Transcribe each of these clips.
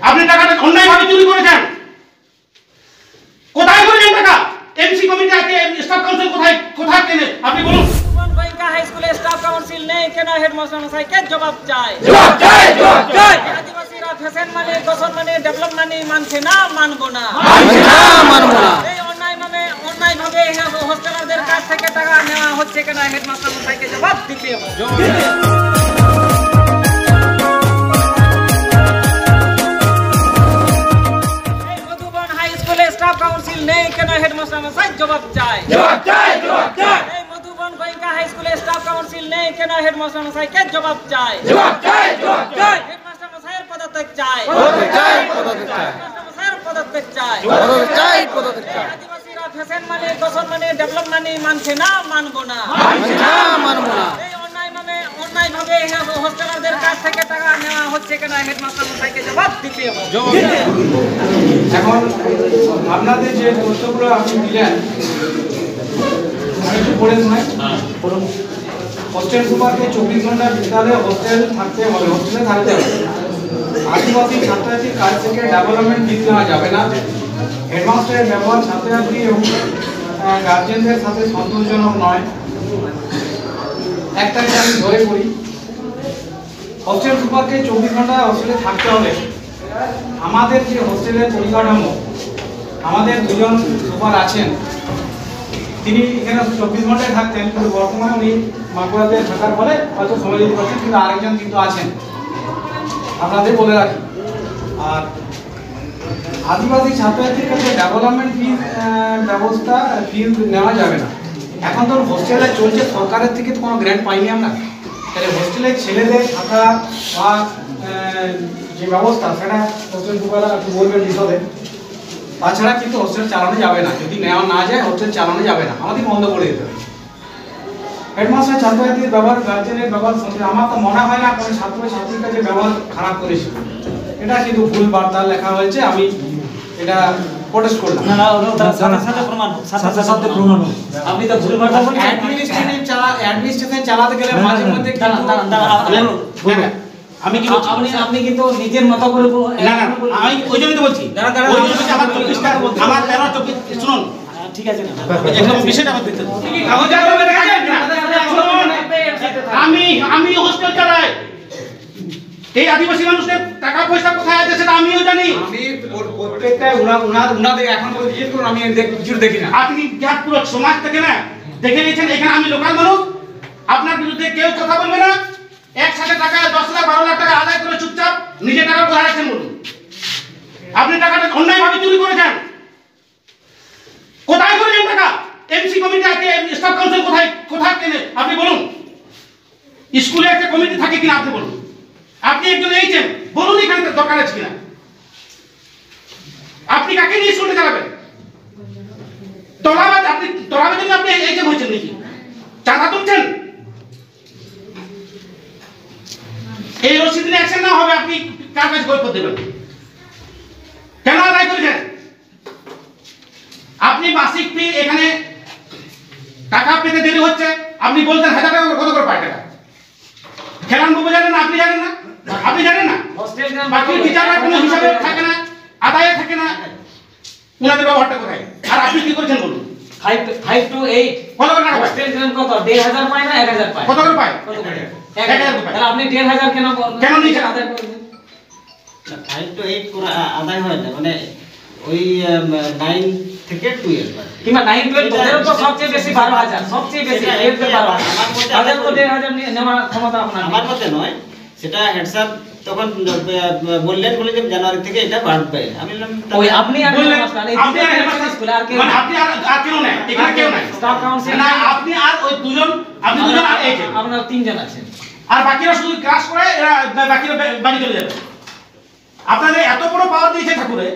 আপনি টাকাটা অন্যায়ভাবে চুরি করেছেন। কোথায় করেছেন টাকা? এমসি কমিটি আছে, স্টাফ কাউন্সিল কোথায় কেনে আপনি বলুন। গোয়েঙ্কা হাই স্কুলে স্টাফ কাউন্সিল নেই কেন? হেডমাস্টার মশাইকে জবাব চাই। আদিবাসীরা ফ্যাশন মানে, গোসল মানে, ডেভেলপ মানে মানছে না, মানবো না। এই অন্যায়ভাবে হোস্টেলারদের কাছ থেকে টাকা নেওয়া হচ্ছে কেন? হেডমাস্টার মশাইকে জবাব দিতে হবে। স্টাফ কাউন্সিল নেই কেন? হেডমাস্টার মশাই জবাব চাই। এই মধুবন গোয়েঙ্কা হাই স্কুলে স্টাফ কাউন্সিল নেই কেন? হেডমাস্টার মশাইকে জবাব চাই। হেডমাস্টার মশাইয়ের পদত্যাগ চাই। হেডমাস্টার মশাইয়ের পদত্যাগ চাই। আদিবাসীরা ফ্যাশন মানে, গোসল মানে, ডেভেলপ মানে মানছে না, মানবো না। এই অন্যায়ভাবে হোস্টেলারদের কাছ থেকে টাকা নেওয়া হচ্ছে কেন? হেডমাস্টার মশাইকে জবাব দিতে হবে। এখন আপনাদের যে তথ্যগুলো আপনি দিলেন একটু পড়ে শোনাই। হোস্টেল সুপারকে 24 ঘন্টা বিদ্যালয়ে হোস্টেলে থাকতে হবে। আদিবাসী ছাত্রছাত্রীর কাছ থেকে ডেভেলপমেন্ট ফিস নেওয়া যাবে না। হেডমাস্টারের ব্যবহার ছাত্রছাত্রী এবং গার্জেনদের সাথে সন্তোষজনক নয়। একটাকে আমি ধরে করি, হোস্টেল সুপারকে 24 ঘন্টা হোস্টেলে থাকতে হবে। আমাদের যে হোস্টেলের পরিকাঠামো, আমাদের দুজন সুপার আছেন, তিনি এখানে 24 ঘন্টায় থাকতেন, কিন্তু বর্তমানে উনি মাগুরাতে থাকার ফলে হয়তো সময় দিতে পারছেন, কিন্তু আরেকজন কিন্তু আছেন, আপনাদের বলে রাখি। আর আদিবাসী ছাত্রছাত্রীর কাছে ডেভেলপমেন্ট ফিস নেওয়া যাবে না। এখন তো হোস্টেলে চলছে, সরকারের থেকে তো কোনো গ্র্যান্ট পাইনি আমরা, তাহলে হোস্টেলের ছেলেদের থাকা বা যে ব্যবস্থা সেটা হোস্টেল সুপাররা একটু বলবেন বিশদে। তাছাড়া কিন্তু হোস্টেল চালানো যাবে না, যদি নেওয়া না যায় হোস্টেল চালানো যাবে না, আমাদের বন্ধ করে দিতে হবে। হেডমাস্টার ছাত্রছাত্রীর ব্যবহার, গার্জেনের ব্যবহার, আমার তো মনে হয় না কোনো ছাত্রছাত্রীর কাছে ব্যবহার খারাপ করেছে, এটা কিন্তু ভুল বার্তা লেখা হয়েছে, আমি এটা প্রোটেস্ট করলাম। আপনি তো ভুল বার্তা বলছেন। অ্যাডমিনিস্ট্রেশন চালাতে গেলে মাঝে মধ্যে আপনি কিন্তু নিজের মতো করে না না, আমি ওই জন্যই তো বলছি, ওই জন্য আমার 24টা আমার 13 শুনুন, ঠিক আছে না, একদম বিষয়টা আমার দেখতে আমি হোস্টেল চালাই, এই আদিবাসী মানুষের টাকা পয়সা কোথায় আছে সেটা আমিও জানি। আমি প্রত্যেকটা উনাদের এখন পর্যন্ত জিজ্ঞেস করুন, আমি কিছু দেখি না। আপনি পুরো সমাজ থেকে না দেখে নিয়েছেন, এখানে আমি লোকাল মানুষ, আপনার বিরুদ্ধে কেউ কথা বলবে না। একসাথে টাকা 10 লাখ 12 লাখ টাকা আদায় করে চুপচাপ নিজে টাকা কোথায় রাখছেন বলুন। আপনি টাকাটা অন্যায়ভাবে চুরি করেছেন। কোথায় করেছেন টাকা? এমসি কমিটি আছে, স্টাফ কাউন্সিল কোথায় কেনে আপনি বলুন। স্কুলে একটা কমিটি থাকে কিনা আপনি বলুন। আপনি একজন এইছেন, বলুন এখানে দরকার আছে কিনা। আপনি কাকে নিয়ে স্কুলটা চালাবেন? তলাবাদ জন্য আপনি এইছেন হয়েছেন নাকি? চাঁদা তুলছেন? এই রসিদ নিয়ে অ্যাকশন না হবে, আপনি কার কাছে গল্প দেবেন? কেন আদায় করেছেন? আপনি মাসিক ফি এখানে টাকা পেতে দেরি হচ্ছে, আপনি বলতেন 1000 টাকা কত করে পায় টাকা? খেলান বাবু জানেন না, আপনি জানেন না, আপনি জানেন না। বাকি টিচাররা কোনো হিসাবে থাকে না, আদায়ে থাকে না, উনাদের ব্যবহারটা কোথায়? আর আপনি কি করেছেন বলুন? 5 to 8 কত করে টাকা পায়? হোস্টেল কত 1500 পায় না 1000 পায়? কত করে পায়? 1000 পায়। তাহলে আপনি 1500 কেন নিয়েছেন? আদায় করবেন? 5 to 8 পুরো আদায় হয় না, মানে ওই 9 থেকে 12 কিংবা 9 12 তোদের তো সবচেয়ে বেশি 12000, সবচেয়ে বেশি 12,000। তাদের তো 1500 নেওয়ার ক্ষমতা আপনার। আমার মতে নয়, সেটা হেড স্যার তখন বললেন যে জানুয়ারি থেকে এটা বাড়বে। আমি বললাম ওই আপনি আর বললেন, মাস্টার এই আপনি আর হেডমাস্টার স্কুলে আর কেউ মানে আপনি আর কেউ নাই, এখানে কেউ নাই। স্টাফ কাউন্সিল না, আপনি আর ওই দুজন, আপনি দুজন আর এইছেন, আপনারা 3 জন আছেন, আর বাকিরা শুধু ক্লাস করে, এরা বাকিরা বাড়ি চলে যাবে। আপনাদের এত বড় পাওয়ার দিয়েছে ঠাকুরে,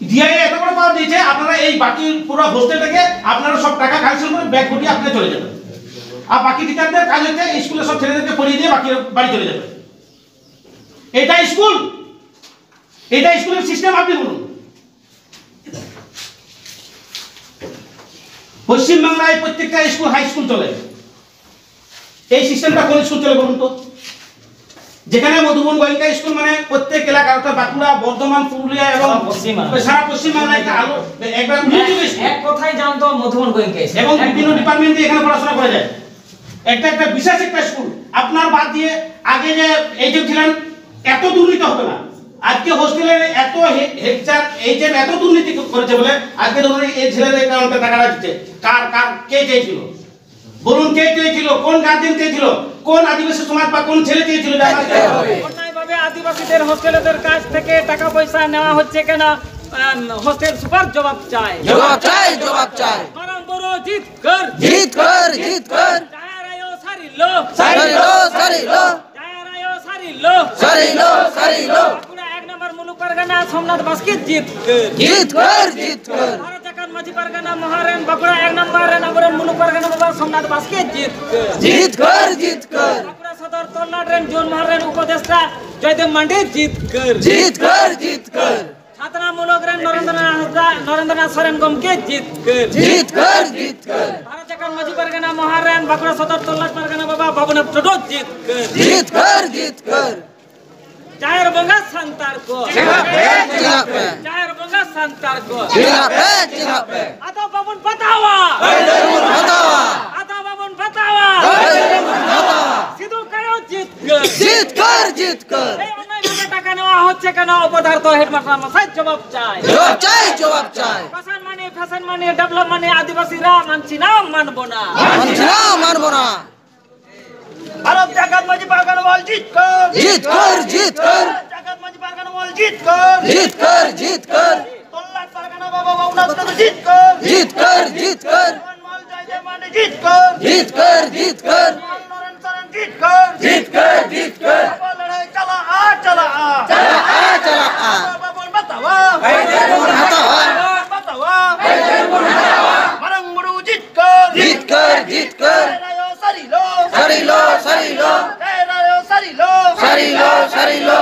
ডিআই এত বড় পাওয়ার দিয়েছে, আপনারা এই বাকি পুরো হোস্টেল থেকে আপনারা সব টাকা কালেকশন করে ব্যাগ গুটিয়ে আপনারা চলে যাবেন। আর বাকি টিচারদের কাজ হচ্ছে স্কুলে সব ছেলেদেরকে পড়িয়ে দিয়ে বাকি বাড়ি চলে যাবে। এটা স্কুল, এটা স্কুলের সিস্টেম আপনি বলুন। পশ্চিমবাংলায় প্রত্যেকটা স্কুল হাই স্কুল চলে, এই সিস্টেমটা কোন স্কুল চলে বলুন তো? যেখানে মধুবন গোয়েঙ্কা স্কুল মানে প্রত্যেক এলাকা অর্থাৎ বাঁকুড়া, বর্ধমান, পুরুলিয়া এবং সারা পশ্চিমবাংলায় একটা আলো একবার এক কথাই জানতো মধুবন গোয়েঙ্কা এবং বিভিন্ন ডিপার্টমেন্টে এখানে পড়াশোনা করা যায়। একটা বিশেষ একটা স্কুল। আপনার বাদ দিয়ে আগে যে এই যে ছিলেন এত দুর্নীতি হবে না। আজকে হোস্টেলে এত হেডচার এই যে এত দুর্নীতি করেছে বলে আজকে ধরুন এই ছেলেদের অ্যাকাউন্টে টাকাটা দিচ্ছে। কার কে চেয়েছিল বলুন? কে চেয়েছিল? কোন গার্জেন চেয়েছিল? কোন আদিবাসী সমাজ বা কোন ছেলে চেয়েছিল? অন্যায়ভাবে আদিবাসীদের হোস্টেলের কাছ থেকে টাকা পয়সা নেওয়া হচ্ছে কেন? হোস্টেল সুপার জবাব চায়, জবাব চাই, জবাব চাই। বরং বড় জিত কর, জিত কর, জিত কর। জায়রায়ও সারিলো, সারিলো, সারিলো, জায়রায়ও সারিলো, সারিলো, সারিলো। বাঁকুড়া 1 নম্বর মুলুক পারগানা সোমনাথ বাস্কে জিত কর, জিত কর, জিত কর। ভারত জাকাত মাঝি পারগানা মহারেন বাঁকুড়া 1 নম্বরের মুলুক পারগানা বাবা সোমনাথ বাস্কে জিত কর, জিত কর, জিত কর। বাঁকুড়া সদর তল্লাটের জোন মহারেন উপদেষ্টা জয়দেব মান্ডি জিত কর, জিত কর, জিত কর। ছাত্রামূলক রেন নরেন্দ্রনাথ সরেন গমকে জিত কর, জিত কর, জিত কর। ভারত জাকাত মাঝি পারগানা মহারেন বাঁকুড়া সদর তল্লাট পারগানা বাবা বাবুনাথ টোটো জিত কর, জিত কর, জিত কর। চায়ের বঙ্গা সান্তার কো, জিলাপে, জিলাপে, চায়ের বঙ্গা সান্তার কো। জিলাপে, জিলাপে। আতা বাবুন বাতাওয়া, বাতাওয়া, আতা বাবুন বাতাওয়া, বাতাওয়া। সিধু কায়ো জিত কর। জিত কর, জিত কর। এই অন্যায়ভাবে টাকা নেওয়া হচ্ছে কেন? অপদার্থ হেডমাস্টার মশাই জবাব চাই, জবাব চাই, জবাব চাই। ফ্যাশন মানি ডেভেলপ মানি আদিবাসীরা মানছি না, মানবো না। মানছি না, মানবো না। ভারত জাকাত মাঝি পারগানা বল জিত কর, জিত কর, জিত কর। জাকাত মাঝি পারগানা বল জিত কর, জিত কর, জিত কর। তল্লাট পারগানা বাবা বাবুনাথ টোটো জিত কর, জিত কর, জিত কর। মনমল জয়দেব মান্ডি জিত কর, জিত কর, জিত কর। নরেন সরেন জিত কর, জিত কর, জিত কর। বাবা লড়াই চালা আ, চালা আ। চলা আ, চলা আ। বাবুন বাতাওয়া, বাতাওয়া, বাতাওয়া, বরং বড় জিত কর, জিত কর, জিত কর। রায়ো সারিলো, সারিলো, সারিলো, রায়ো সারিলো, সারিলো, সারিলো।